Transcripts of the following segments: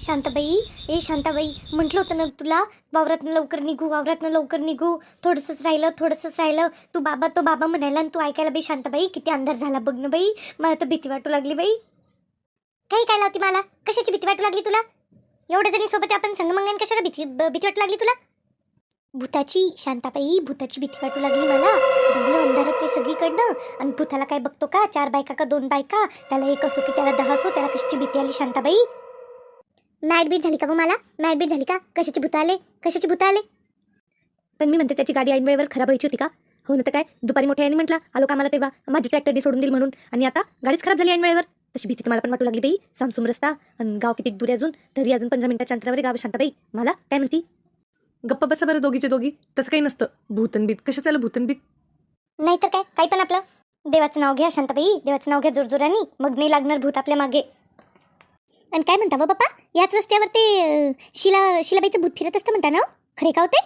शांताबाई, ए शांताबाई, म्हटलं होतं ना तुला वावरातनं लवकर निघू. थोडंसंच राहिलं. तू बाबा म्हणायला आणि तू ऐकायला. बाई शांताबाई, किती अंधार झाला बघ ना बाई. मला तर भीती वाटू लागली बाई. काही काय लावती मला? कशाची भीती वाटू लागली तुला? एवढ्या जणी सोबत आपण संगमंगन, कशाला भीती वाटू लागली तुला? भूताची शांताबाई, भूताची भीती वाटू लागली मला. बघणं अंधारात ते सगळीकडनं. आणि भूताला काय बघतो का? 4 बायका का 2 बायका? त्याला 1 असो की त्याला 10 असो, त्याला कशाची भीती आली शांताबाई? मॅडबीट झाली का गं मला? मॅडबीट झाली का? कशाची भूत आले? पण मी म्हणते त्याची गाडी ऐन वेळेवर खराब व्हायची होती का? हो ना, तर काय दुपारी मोठ्या याने म्हटला आलो का मला तेव्हा माझी ट्रॅक्टरने सोडून दिली म्हणून, आणि आता गाडीच खराब झाली ऐन वेळेवर. तशी भीती तर मला पण वाटू लागली बाई. सामसुम रस्ता आणि गाव किती दूर अजून, तरी अजून 15 मिनिटाच्या अंतरावर गाव. शांताबाई, मला काय म्हणती? गप्पा बसा बरं दोघीचे दोघी. तसं काही नसतं. भूतनबीत कशा चालू भूतनबीत? नाही तर काय, काही पण आपलं देवाचं नाव घ्या शांताबाई, देवाचं नाव घ्या जोरजोरानी, मग नाही लागणार भूत आपल्या मागे. आणि काय म्हणता बाबा, याच रस्त्यावर ते शिलाबाईचं भूत फिरत असतं म्हणता ना? खरे का होते?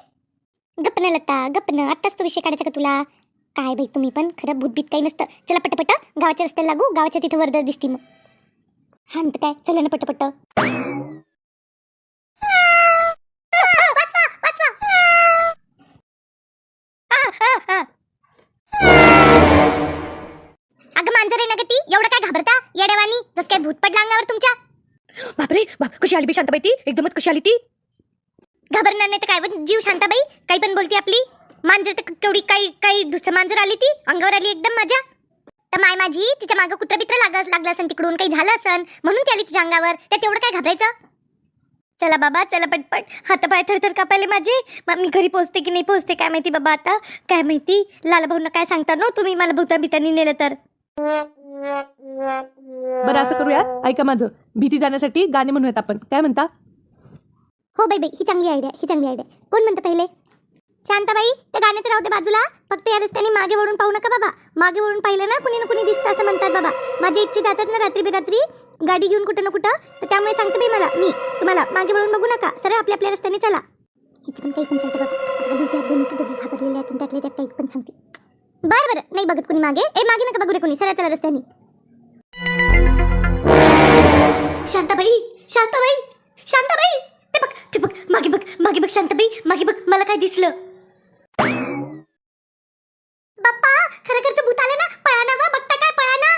गप्पन लता गप्पन, आत्ताच तो विषय काढायचा का तुला? काय बाई तुम्ही पण, खरं भूतबीत काही नसतं. चला पटपट गावाच्या रस्त्याला लागू, गावाच्या तिथं वर्दळ दिसती मग. हा म्हणतं काय, चला ना पटपट. अगं मांजर आहे ना ग ती, एवढं काय घाबरता येड्यावानी? जस काय भूत पडला अंगावर तुमच्या? बापरे बाप, कशी आली बी शांताबाई ती? एकदमच कशी आली ती? घाबरणार नाही तर काय जीव शांताबाई, काही पण बोलती आपली. मांजर तर केवढी काही दुसरं मांजर आली ती अंगावर आली एकदम माझ्या. तर माय माझी तिच्या मागं कुत्रा बित्र लागला असन, तिकडून काही झालं असन म्हणून ती आली तुझ्या अंगावर. त्यात एवढं काय घाबरायचं? चला बाबा चला पटपट, हातपाय थरथर कापायले माझे. मग मी घरी पोहोचते की नाही पोहोचते काय माहिती बाबा. आता काय माहिती, लालभाऊंना काय सांगता नो तुम्ही मला भूताबितांनी नेलं तर? बरं असं करूयात, ऐका माझं, भीती जाण्यासाठी गाणे म्हणूयात आपण. काय म्हणता? हो बाई, ही चांगली आयडिया. कोण म्हणतं पहिले? शांताबाई, त्या गाण्याचं राहू दे बाजूला. फक्त या रस्त्याने मागे वळून पाहू नका बाबा. मागे वळून पाहिलं ना कुणी ना कुणी दिसतं असं म्हणतात बाबा. माझ्या इच्छे जातात ना रात्री बेरात्री गाडी घेऊन कुठं ना कुठं, तर त्यामुळे सांगते बाई मी तुम्हाला मागे वळून बघू नका, सरळ आपल्या रस्त्याने चला. हिच पण काही पण चालतं बाबा. दुसऱ्या दोन्ही घाबरलेले आहेत, त्यातले त्यात काही पण सांगते. बरं नाही बघत कुणी मागे. मागे नका बघू रे कुणी, सरळ चला रस्त्याने. शांताबाई, ते बघ मागे बघ शांताबाई, मागे बघ, मला काय दिसलं? बाप्पा, खरं भूत आले ना, पळा ना वा, बघता काय, पळा ना.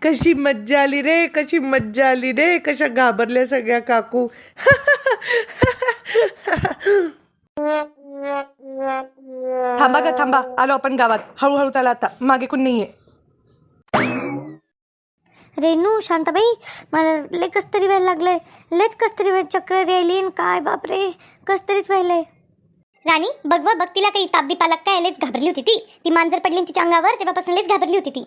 कशी मज्जा आली रे, कशा घाबरल्या सगळ्या काकू. थांबा, आलो आपण गावात. हळूहळू चला आता, मागे कोण नाहीये. रेनू, शांताबाई, मला लय कस्तरी व्हायला लागलंय. लेच कस्तरी व्हाय, चक्कर यायली काय बापरे, कस्तरीच व्हायलंय. राणी बघ तिला काही ताप बी पालक काय? लेच घाबरली होती ती मांजर पडली तिच्या अंगावर, तेव्हापासून लेच घाबरली होती ती.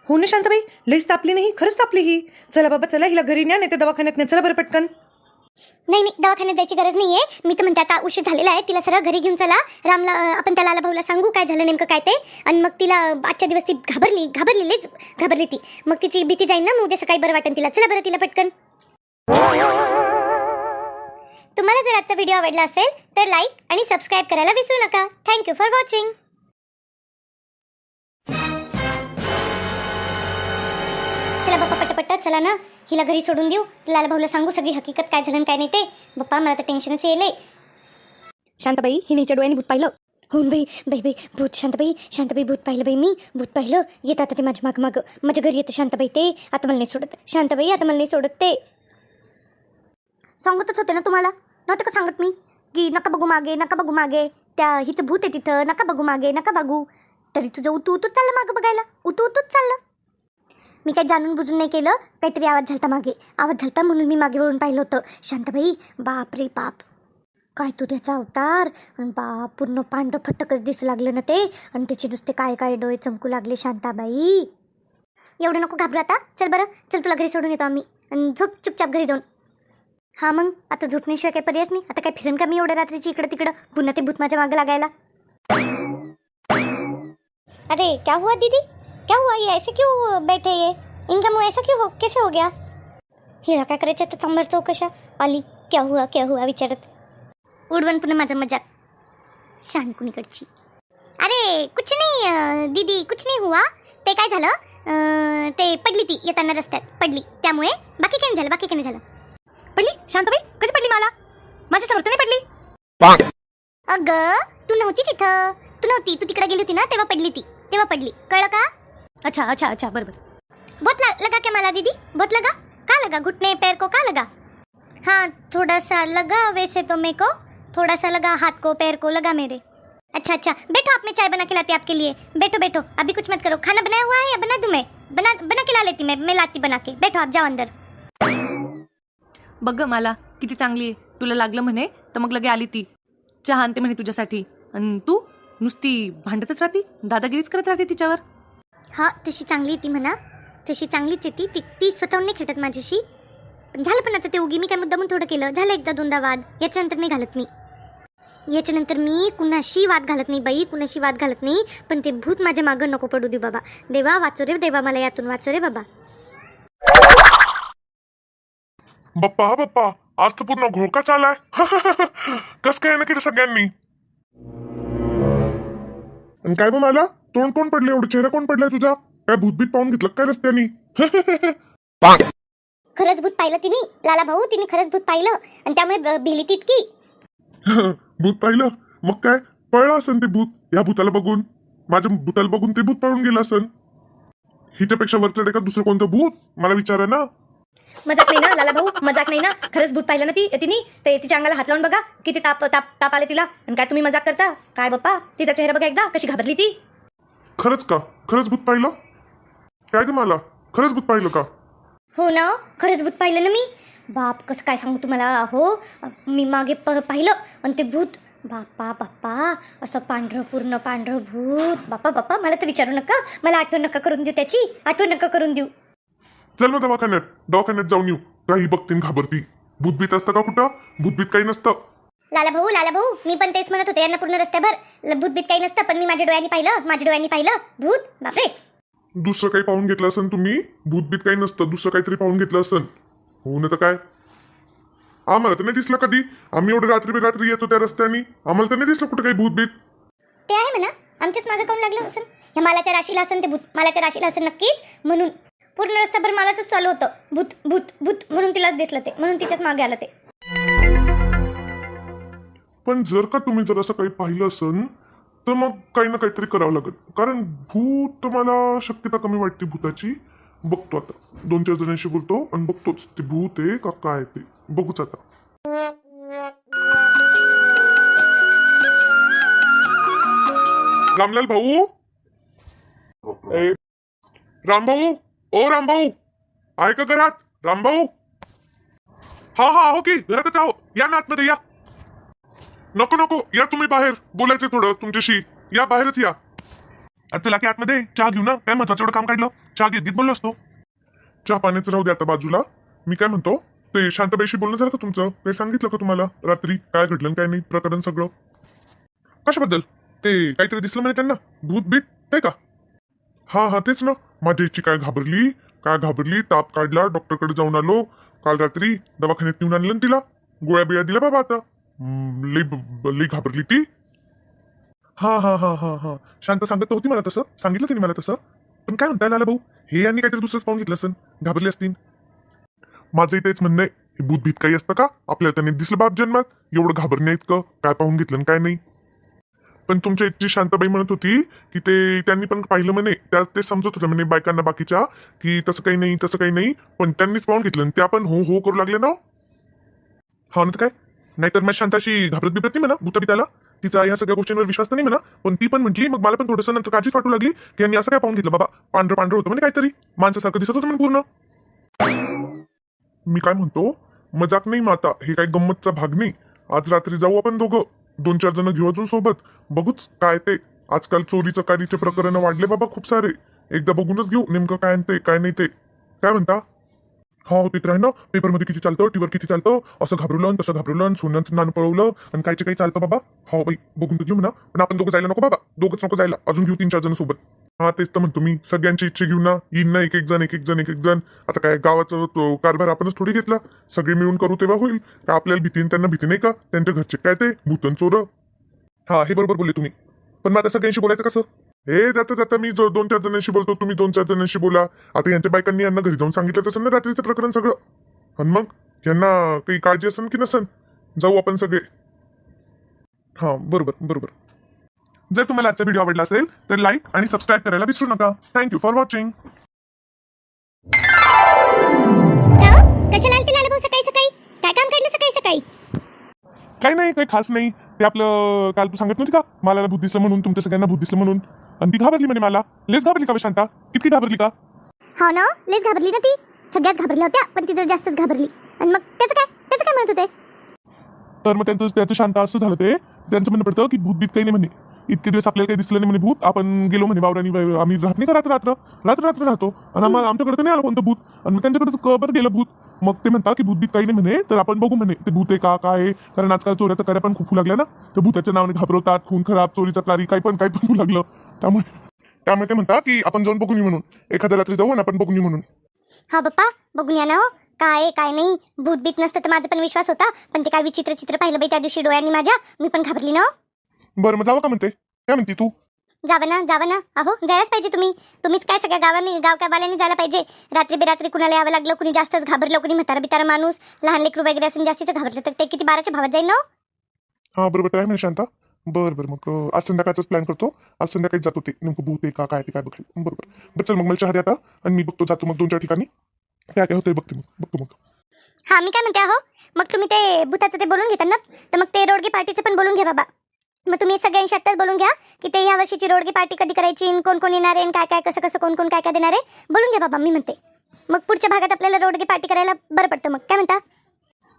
हो ना शांताबाई, लईच तापली नाही, खरंच तापली ही. चला बाबा चला, हिला घरी न्या, नाही तर दवाखान्यात न्या. चला बरं पटकन. नाही दवाखान्यात जायची गरज नाहीये. मी तर म्हणते आता उशीर झालेला आहे, तिला सरळ घरी घेऊन चला. रामला आपण त्या लालभाऊला सांगू काय झालं नेमकं काय ते. आणि मग तिला आजच्या दिवस ती घाबरली ती. मग तिची भीती जाईल ना, मग उद्या सकाळी बरं वाटेल तिला. चला बरं तिला पटकन. तुम्हाला जर आजचा व्हिडिओ आवडला असेल तर लाईक आणि सबस्क्राईब करायला विसरू नका. Thank you for watching. चला बाप्पा पटपट चला ना, हिला घरी सोडून देऊ. लालभाऊला सांगू सगळी हकीकत, काय झालं काय नाही ते. बाप्पा मला तर टेन्शनच येईल. शांताबाई, हिने हिच्या डोळ्याने भूत पाहिलं. हो बाई भूत. शांताबाई भूत पाहिलं बाई मी. भूत पाहिलं. येत आता ते माझ्या मागं माझ्या घरी येतं शांताबाई ते. आता मला नाही सोडत शांताबाई, आता मला नाही सोडत ते. सांगतच होते ना तुम्हाला, नव्हतं का सांगत मी की नका बघू मागे, त्या हिचं भूत आहे तिथं, नका बघू मागे. तरी तुझं उतूच चाललं मागं बघायला, उतूच चाललं. मी काही जाणून बुजून नाही केलं, काहीतरी आवाज झालता म्हणून मी मागे वळून पाहिलं होतं. शांताबाई, बाप रे बाप, काय तू त्याचा अवतार. आणि बाप, पूर्ण पांढरं फटकच दिसू लागलं ना ते, आणि त्याचे नुसते काय डोळे चमकू लागले. शांताबाई, एवढं नको घाबरू आता. चल तुला घरी सोडून येतो आम्ही, आणि झोप चुपचाप घरी जाऊन. हां मग आता झोपण्याशिवाय काही पर्यायच नाही. आता काय फिरन का मी एवढ्या रात्रीची इकडं तिकडं, पुन्हा ते भूत माझ्या मागं लागायला. अरे क्या हुआ दीदी, क्या हुआ? ये ऐसे क्यों बैठे? ये इनका मुँह ऐसा क्यों कैसे हो गया? हिला काय करायचं तर चांबर चौकशा आली. क्या हुआ विचारत. उडवण पुन्हा माझा मजाक. शान कुणीकडची. अरे कुछ नाही दीदी, कुछ नाही हुआ. ते काय झालं, ते पडली ती येताना रस्त्यात पडली, त्यामुळे बाकी काही नाही झालं, बाकी काही नाही झालं. पडली शांताबाई? कधी पडली मला? माझ्या समोर तर नाही पडली. अगं तू नव्हती तिथं, तू तिकडे गेली होती ना, तेव्हा पडली ती, तेव्हा पडली, कळलं का? अच्छा अच्छा अच्छा, बरोबर. बहुत लगा क्या मला दीदी, बहुत लगा? का लगा? घुटने पैर को का लगा? हाँ थोड़ा सा लगा, वैसे तो मेरे को थोड़ा सा लगा, हाथ को पैर को लगा मेरे. अच्छा अच्छा बैठो, आप, मैं चाय बना के लाती आपके लिए. बैठो बैठो, अभी कुछ मत करो. खाना बनाया हुआ है या बना दूं मैं? बना के ला लेती मैं लाती बना के. बैठो आप, जाओ अंदर. बघ ग मला किती चांगली आहे. तुला लागलं म्हणे तर मग लगे आली ती. चहा आणते म्हणे तुझ्यासाठी. आणि तू नुसती भांडतच राहती, दादागिरीच करत राहते तिच्यावर. हा तशी चांगली ती म्हणा, तशी चांगलीच आहे ती स्वतःहून नाही खेळत माझ्याशी. पण झालं, पण आता ते उगी मी काय मुद्दामून थोडं केलं. झालं एकदा दोनदा वाद, याच्यानंतर नाही घालत मी. याच्यानंतर मी कुणाशी वाद घालत नाही बाई, कुणाशी वाद घालत नाही. पण ते भूत माझ्या मागं नको पडू दे बाबा. देवा वाचो रे देवा, मला यातून वाचो रे बाबा. बाप्पा बाप्पा, आज तर पूर्ण घोळका चालाय. कस काय ना केलं सगळ्यांनी. आणि काय बघ मला, तोंड कोण पडले, एवढं चेहरा कोण पडलाय तुझा? काय भूतबीत पाहून घेतलं काय रस्त्यानी? खरंच भूत पाहिलं तिने, लाला भाऊ, तिने खरंच भूत पाहिलं आणि त्यामुळे भिली तितकी. भूत पाहिलं? मग काय पळलं असन ते भूत. या भूताला बघून, माझ्या भूताला बघून ते भूत पळून गेलं असन. हिच्यापेक्षा वरचढ का दुसरं कोणतं भूत मला विचारा ना. मजाक नाही ना लाला भाऊ, मजाक नाही ना. खरंच भूत पाहिलं ना तिने. ते तिच्या अंगाला हात लावून बघा, किती ताप ताप ताप आले तिला. आणि काय तुम्ही मजाक करता काय बाप्पा? तिचा चेहरा बघा एकदा, कशी घाबरली ती. खरंच का? खरंच भूत पाहिलं? काय ग मला, खरंच भूत पाहिलं का? हो ना, खरंच भूत पाहिलं ना मी. बाप कसं काय सांगू तुम्हाला. हो मी मागे पाहिलं आणि ते भूत, बाप्पा बाप्पा, असं पांढरं, पूर्ण पांढरं भूत. बाप्पा बाप्पा, मला तर विचारू नका, मला आठवण नका करून देऊ त्याची, आठवण नका करून देऊ. चल मग दवाखान्यात जाऊन येऊ. काही बघतीन घाबरती. भूतबीत असतं का कुठं? भूतबीत काही नसतं. लाला भाऊ, मी पण तेच म्हणत होते यांना पूर्ण रस्त्याभर. भूतबीत काही नसतं, पण मी माझ्या डोळ्यांनी पाहिलं भूत. बापरे, दुसरं काही पाहून घेतलं असन तुम्ही. भूतबीत काही नसतं, दुसरं काहीतरी पाहून घेतलं असन. हो ना तर काय. आम्हाला तर नाही दिसलं कधी. आम्ही एवढं रात्री येतो त्या रस्त्याने, आम्हाला तर नाही दिसलं कुठं काही भूतबीत. ते आहे म्हणा, आमच्याच मागं कोण लागलं असेल. ह्या मालाच्या राशीला असेल ते भूत, मालाच्या राशीला असेल नक्कीच. म्हणून पूर्ण रस्त्याभर मालाच चालू होतं, भूत भूत भूत म्हणून तिलाच दिसलं ते, म्हणून तिच्याच मागे आलं ते. पण जर का तुम्ही जर असं काही पाहिलं असन तर मग काही ना काहीतरी करावं लागेल. कारण भूत मला शक्यता कमी वाटते भूताची. बघतो आता, 2-4 जणांशी बोलतो आणि बघतोच ते भूत आहे का काय ते. बघूच आता. रामलाल भाऊ, रामभाऊ, ओ रामभाऊ, आहे का घरात? रामभाऊ, हा हो की घरातच आहो. या ना आतमध्ये या. नको या तुम्ही बाहेर, बोलायचं थोडं तुमच्याशी. या बाहेरच या. चला की आतमध्ये चहा घेऊ ना. काय महत्वाचं एवढं काम काढलं, चहा घेत बोललो असतो. चहा पाण्याचं राहू दे आता बाजूला. मी काय म्हणतो, ते शांताबाईशी बोलणं झालं का तुमचं? काही सांगितलं का तुम्हाला रात्री काय घडलं काय नाही प्रकरण सगळं? कशाबद्दल? ते काहीतरी दिसलं म्हणे त्यांना, भूत बीत ते का? हा तेच ना. माझ्या इच्छी काय घाबरली, ताप काढला, डॉक्टरकडे जाऊन आलो. काल रात्री दवाखान्यात नेऊन आणलं तिला, गोळ्या बिळ्या दिल्या बाबा. आता लई घाबरली ती. हा शांत सांगत होती मला तसं, सांगितलं तिने मला तसं. पण काय म्हणताय लाला भाऊ, हे यांनी काहीतरी दुसरंच पाहून घेतलं असेल, घाबरले असतील. माझंही तेच म्हणणं आहे, हे भूत भीत काही असतं का? आपल्याला त्यांनी दिसलं बाप जन्मात, एवढं घाबरणे इतकं काय पाहून घेतलं काय नाही. पण तुमच्या इतकी शांताबाई म्हणत होती की ते त्यांनी पण पाहिलं म्हणे. त्या ते समजत होतं म्हणे बायकांना बाकीच्या की तसं काही नाही, पण त्यांनीच पाहून घेतलं. त्या पण हो करू लागले ना. हा ना काय. नाहीतर माझ्या शांताशी घाबरत बिबरत नाही म्हणा भूतबिताला. तिचा ह्या सगळ्या गोष्टींवर विश्वास तर नाही म्हणा. पण ती पण म्हटली, मग मला पण थोडंसं नंतर काळजीच वाटू लागली की यांनी असं काय पाहून घेतलं बाबा. पांढरं होतं म्हणे, काहीतरी माणसासारखं दिसत होतं म्हणे पूर्ण. मी काय म्हणतो, मजाक नाही माता, हे काही गंमतचा भाग नाही. आज रात्री जाऊ आपण दोघं, 2-4 जण घेऊ अजून सोबत. बघूच काय ते. आजकाल चोरी चकारीचे प्रकरण वाढले बाबा खूप सारे. एकदा बघूनच घेऊ नेमकं काय आणते काय नाही ते. काय म्हणता? हो ते तर आहे ना. पेपरमध्ये किती चालतं, टीव्हीवर किती चालतं, असं घाबरलं तसं घाबरलं, सोन्याचं नाणं पळवलं आणि कायचे काही चालतं बाबा. हो बाई बघून तर घेऊ म्हणा. पण आपण दोघं जायला नको बाबा, दोघंच नको जायला, अजून घेऊ 3-4 जण सोबत. हा तेच तर म्हणतो मी, सगळ्यांची इच्छा घेऊ ना. येईन ना एक एक जण. आता काय गावाचा तो कारभार आपणच थोडी घेतला, सगळे मिळून करू तेव्हा होईल. का आपल्याला भीती त्यांना भीती नाही का? त्यांच्या घरचे काय ते भूतन चोर. हा हे बरोबर बोलले तुम्ही. पण मग आता सगळ्यांशी बोलायचं कसं? हे जाता जाता मी जो 2-4 जणांशी बोलतो, तुम्ही 2-4 जणांशी बोला. आता यांच्या बायकांनी यांना घरी जाऊन सांगितलं तसं ना रात्रीचं प्रकरण सगळं. आणि मग यांना काही काळजी असेल की नसेल, जाऊ आपण सगळे. हा बरोबर बरोबर. जर तुम्हाला आजचा व्हिडिओ आवडला असेल तर लाईक आणि सबस्क्राईब करायला विसरू नका. Thank you for watching. कशाला आलते लाला भाऊ सकाळी सकाळी? काय काम काढलं सकाळी सकाळी? काही नाही, काही खास नाही. ते आपलं काल तू सांगत नव्हती का मला भूत दिसलं म्हणून, तुमच्या सगळ्यांना भूत दिसलं म्हणून. आणि ती घाबरली म्हणे मला. लेस घाबरली का बे शांता? किती घाबरली का? हो ना, लेच घाबरली ना ती. सगळ्याच घाबरल्या होत्या, पण ती जर जास्तच घाबरली. आणि मग त्याचं काय म्हणत होते? तर मग त्याचं शांत असं झालं ते. त्यांचं म्हणणं पडतं की भूत बीत काही नाही म्हणे. इतके दिवस आपल्याला काही दिसलं नाही म्हणे भूत. आपण गेलो म्हणे वावरानी, आम्ही राहत नाही का रात्र राहतो. आणि आमच्याकडे तर नाही आलं कोणतं भूत. आणि मग त्यांच्याकडे कबर गेलं भूत. मग ते म्हणतात की भूत बीत काही नाही म्हणे, तर आपण बघू म्हणे ते भूत आहे का काय आहे. कारण आजकाल चोऱ्याचा कार्य पण खूप लागल्या ना, तर भूताच्या नावाने घाबरवतात, खून खराब, चोरीचा कारी काही पण होऊ लागलं. त्यामुळे ते म्हणतात की आपण जाऊन बघून येऊ म्हणून. एखाद्या रात्री जाऊ आणि आपण बघून येऊ म्हणून. हा बाप्पा, बघून या ना हो. काय काय नाही, भूत बीत नसतं तर माझा पण विश्वास होता. पण ते काय विचित्र चित्र पाहिलं बाई त्या दिवशी डोळ्यांनी माझ्या. मी पण घाबरली ना. बरं मग जावं का म्हणते? काय म्हणते तू? जावं ना. अहो जायलाच पाहिजे तुम्हीच काय सगळ्या गाववाल्यांनी जायला पाहिजे. रात्री बेरात्री कुणाला यावं लागलं, कुणी जास्तच घाबरलं, कुणी म्हातारा बितारा माणूस, लहान लेकरू वगैरे असून जास्तीच घाबरलं तर ते किती 12च्या भावात जाईल ना. हा बरोबर आहे म्हणे शांता. बरं मग आज संध्याकाळचाच प्लॅन करतो. आज संध्याकाळीच जातो ते नेमकं भूत आहे का काय ते काय बघायला. बरोबर चल मग मला चहा द्या आता. आणि मी बघतो, जातो मग 2-4 ठिकाणी काय होतंय बघतो मग. हा मी काय म्हणते अहो, मग तुम्ही ते भूताचं ते बोलून घेता ना, तर मग ते रोडगी पार्टीचं पण बोलून घ्या बाबा. मग तुम्ही सगळ्यांशी आत्ताच बोलून घ्या की ते ह्या वर्षीची रोडगी पार्टी कधी करायची, कोण येणार आहे, काय कसं कोण काय देणार आहे, बोलून घ्या बाबा. मी म्हणते मग पुढच्या भागात आपल्याला रोडगी पार्टी करायला बरं पडतं. मग काय म्हणता?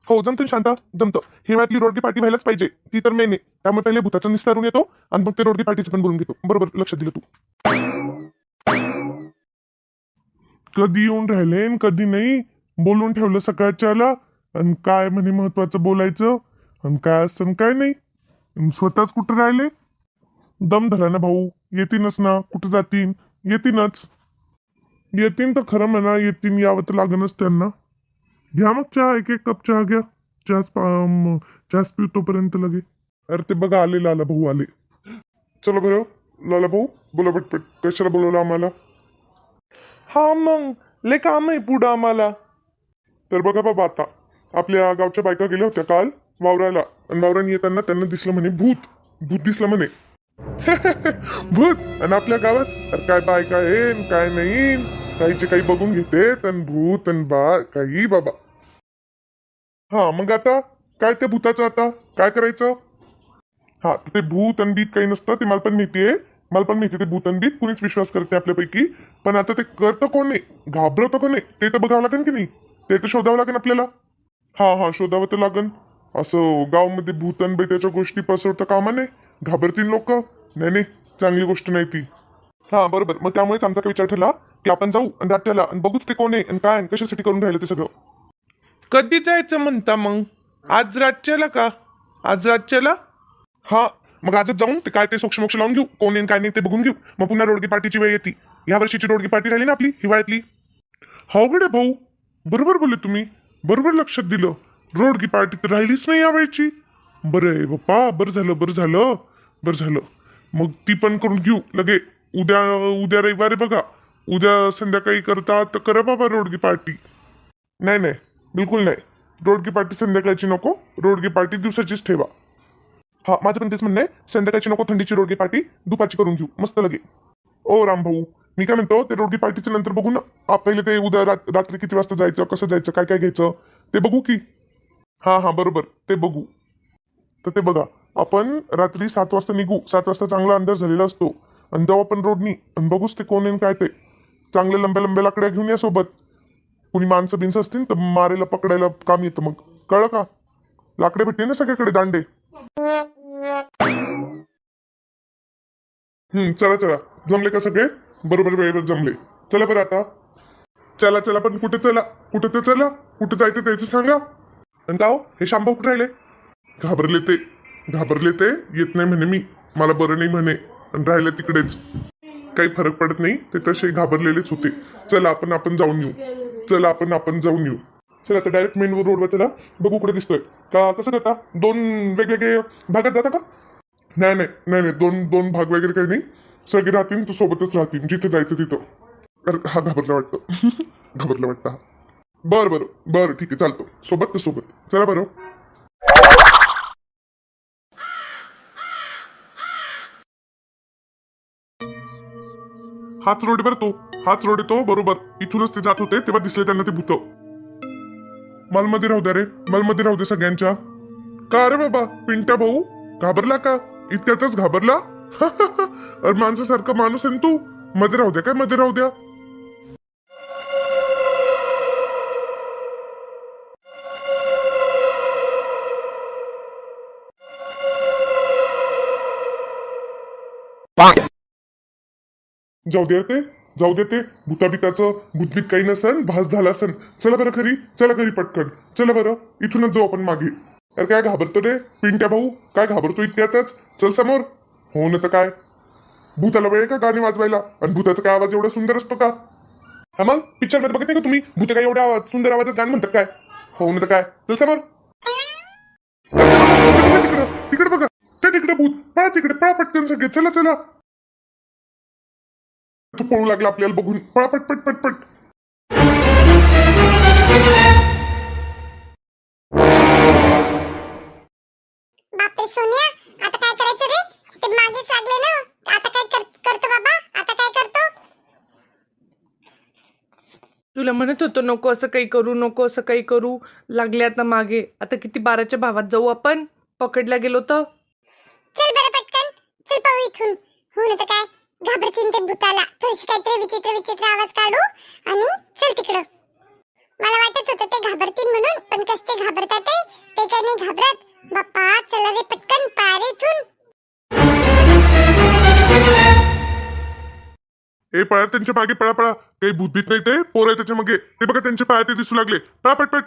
हो जमतं शांता, जमतं. हिवाळ्यातली रोडगी पार्टी व्हायलाच पाहिजे, ती तर मेन आहे. त्यामुळे पहिले भूताचं निस्तारून येतो आणि मग ते रोडगी पार्टीचं पण बोलून घेतो. बरोबर लक्षात दिलं तू. कधी येऊन राहिले कधी नाही, बोलून ठेवलं सकाळच्याला. आणि काय म्हणे महत्वाचं बोलायचं आणि काय असं काय नाही. स्वतःच कुठं राहिले? दम धरा ना भाऊ, येतीनच ना. कुठं जातीन? येतीनच. येतीन तर खरं म्हणा, येतीन, यावं तर लागणच त्यांना. घ्या मग चहा, एक कप चहा घ्या. चहाच पिऊ तोपर्यंत लगे. अरे ते बघा आले लाला भाऊ आले. चला बरं लाला भाऊ, बोला पटपट. कशाला बोलवलं आम्हाला? हा मग लय काम आहे पुढं आम्हाला. तर बघा बाबा, आता आपल्या गावच्या बायका गेल्या होत्या काल वावराला. आणि वावराने येताना त्यांना दिसलं म्हणे भूत दिसलं म्हणे. भूत आणि आपल्या गावात अरे काय बायका आहे काय नाही, काहीचे काही बघून घेते तन भूत आणि काही बाबा. हा मग आता काय त्या भूताचं आता काय करायचं? हा ते भूत आणि बीत काही नसतं, ते मला पण माहितीये. ते भूत आणि बीत कुणीच विश्वास करते आपल्यापैकी. पण आता ते करतं कोण आहे, घाबरतं कोण आहे, ते तर बघावं लागेल की नाही. ते तर शोधावं लागेल आपल्याला. हा शोधावं तर लागेल. असं गावमध्ये भूतन बाई त्याच्या गोष्टी पसरवता कामा नये. घाबरतील लोक. नाही चांगली गोष्ट नाही ती. हा बरोबर. मग त्यामुळेच आमचा काय विचार ठरला की आपण जाऊ आणि रात्याला आणि बघूच ते कोण आहे आणि काय कशासाठी करून राहिलं ते सगळं. कधी जायचं म्हणता मग? आज रातच्याला का? आज रातच्याला? हा मग आजच जाऊन ते काय ते सोक्ष मोक्ष लावून घेऊ, कोण येईन काय नाही ते बघून घेऊ. मग पुन्हा रोडगी पार्टीची वेळ येते. या वर्षीची रोडगी पार्टी राहिली ना आपली हिवाळ्यातली. अवघड आहे भाऊ, बरोबर बोलले तुम्ही, बरोबर लक्षात दिलं. रोडगी पार्टी तर राहिलीच नाही यावेळची. बरं आहे बाप्पा, बरं झालं. मग ती पण करून घेऊ लगे. उद्या रविवारी बघा, उद्या संध्याकाळी करता तर करा बाबा रोडगी पार्टी. नाही बिलकुल नाही, रोडगी पार्टी संध्याकाळची नको, रोडगी पार्टी दिवसाचीच ठेवा. हा माझं पण तेच म्हणणं आहे, संध्याकाळची नको, थंडीची रोडगी पार्टी दुपारची करून घेऊ मस्त लगे. ओ राम भाऊ, मी काय म्हणतो, ते रोडगी पार्टीचं नंतर बघू ना. पहिले ते उद्या रात्री किती वाजता जायचं, कसं जायचं, काय घ्यायचं ते बघू की. हा बरोबर ते बघू. तर ते बघा, आपण रात्री 7 वाजता निघू. 7 वाजता चांगला अंधार झालेला असतो. आणि जेव्हा आपण रोडनी आणि बघूच ते कोण येईन काय ते. चांगले लंब्या लाकड्या घेऊन या सोबत. कुणी माणसं बिनसं असतील तर मारायला पकडायला काम येतं. मग कळलं का? लाकडे भेटते ना सगळ्याकडे, दांडे. चला जमले का सगळे? बरोबर वेळेवर जमले. चला बरं आता. चला पण कुठे जायचं त्याचं सांगा. आणि का हो, हे शांभाऊ कुठे राहिले? घाबरले ते येत नाही म्हणे मी, मला बरं नाही म्हणे आणि राहिले तिकडेच. काही फरक पडत नाही, ते तसे घाबरलेलेच होते. चला आपण जाऊन येऊ. चला आता डायरेक्ट मेन रोडवर चला, बघू कुठे दिसतोय का. कसं करता, 2 वेगवेगळे भागात जाता का? नाही नाही नाही नाही, दोन दोन भाग वगैरे काही नाही. सगळे राहतील तर सोबतच राहतील, जिथे जायचं तिथं. अरे हा घाबरला वाटतं. घाबरला वाटतं हा. बरं बरं बरं ठीक आहे, चालतो. सोबत तर सोबत. चला बरं. हाच रोड बरं तो. हाच रोड आहे तो बरोबर. इथूनच ते जात होते तेव्हा दिसले त्यांना ते भूत. मलमध्ये राहू द्या रे, मलमध्ये राहू दे सगळ्यांच्या. का रे बाबा पिंट्या भाऊ, घाबरला का? इतक्यातच घाबरला? अरे माणसासारखा माणूस आहे ना तू. मध्ये राहू द्या काय, मध्ये राहू द्या. जाऊ दे रे ते, जाऊ दे ते. भूताबिताचं भूतबीत काही नसन, भास झाला असन. चला बरं घरी, चला घरी पटकन. चला बरं, इथूनच जाऊ आपण मागे. अरे काय घाबरतो रे पिंट्या भाऊ, काय घाबरतो इतक्यातच? चल समोर. हो ना तर काय, भूताला वेळ का गाणी वाजवायला? आणि भूताचा काय आवाज एवढा सुंदर असतो का? हा मग पिक्चर मध्ये बघत नाही का तुम्ही, भूत काय एवढ्या सुंदर आवाजात गाणं म्हणतात काय? हो ना तर काय, चल समोर. तिकडं तिकडे बघा, त्या तिकडे भूत. पळा तिकडे, पळा पटकन सगळे. चला चला. तू पळू लागला आपल्याला बघून. पळा पट पट पट पट. बापरे सोनिया, आता काय करायचं रे? ते मागेच लागले ना. आता काय करतो बाबा? आता काय करतो? तुला म्हणत होतो नको असं काही करू, नको असं काही करू. लागले आता मागे. आता किती 12च्या भावात जाऊ आपण, पकडला गेलो तर. चल बरं पटकन, चल पाहू इथून. हो ना तर काय, घाबरतीन ते भूताला. थोडीशी काहीतरी विचित्र विचित्र आवाज काढू आणि चल तिकडं. मला वाटत होतं ते घाबरतीन म्हणून, पण कसे घाबरतात ते काही नाही घाबरत. बाप्पा चला रे पटकन, पाय रे इथून. ए पळा त्यांच्या मागे, पळा पळा. काही भूतबीत नाही ते, पोर आहे त्याच्या मागे. ते बघा त्यांचे पाय ते दिसू लागले. पळा पटपट.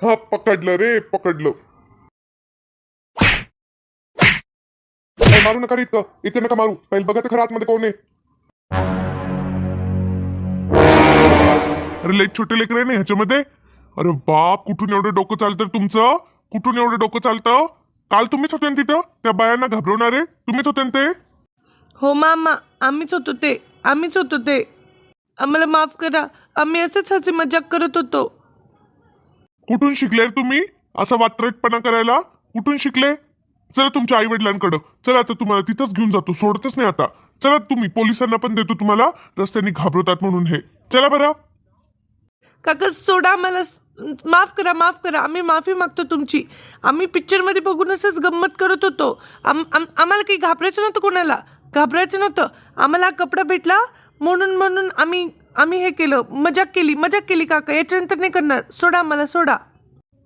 हा पकडलं रे, पकडलं. मारू नका रे इतकं, इतकं नका मारू. पहिले बघा तर खरं आतमध्ये कोण आहे. अरे लई छोटे लेकर आहे ना ह्याच्यामध्ये. अरे बाप, कुठून एवढं डोकं चालतं तुमचं? कुठून एवढं डोकं चालतं? काल तुम्हीच होते ना तिथं, त्या बायांना घाबरवणारे तुम्हीच होते ना ते. हो मामा, आम्हीच होतो ते, आम्हीच होतो ते. आम्हाला माफ करा, आम्ही असंच हसी मजाक करत होतो. कुठून शिकले रे तुम्ही असा वात्रटपणा करायला? कुठून शिकले? चला तुमच्या आई वडिलांकडं. चला आता तुम्हाला तिथंच घेऊन जातो, सोडतच नाही आता. चला तुम्ही, पोलिसांना पण देतो तुम्हाला, रस्त्याने घाबरवतात म्हणून हे. चला बरं. काका सोडा आम्हाला, माफ करा, माफ करा. आम्ही माफी मागतो तुमची. आम्ही पिक्चरमध्ये बघून असंच गंमत करत होतो. आम्हाला काही घाबरायचं नव्हतं, कोणाला घाबरायचं नव्हतं. आम्हाला हा कपडा भेटला म्हणून आम्ही हे केलं, मजाक केली काका. याच्यानंतर नाही करणार. सोडा आम्हाला, सोडा.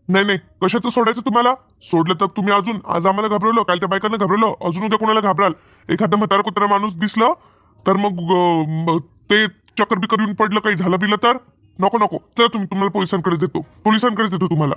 नाही नाही, कशाचं सोडायचं तुम्हाला? सोडलं तर तुम्ही अजून आज आम्हाला घाबरवलं, काल त्या बायकांना घाबरवलं, अजून उद्या कोणाला घाबराल. एखादा म्हातारा कुत्रा माणूस दिसलं तर मग ते चक्कर बिकर येऊन पडलं, काही झालं बिलं तर नको नको. चला तुम्ही, तुम्हाला पोलिसांकडे देतो तुम्हाला.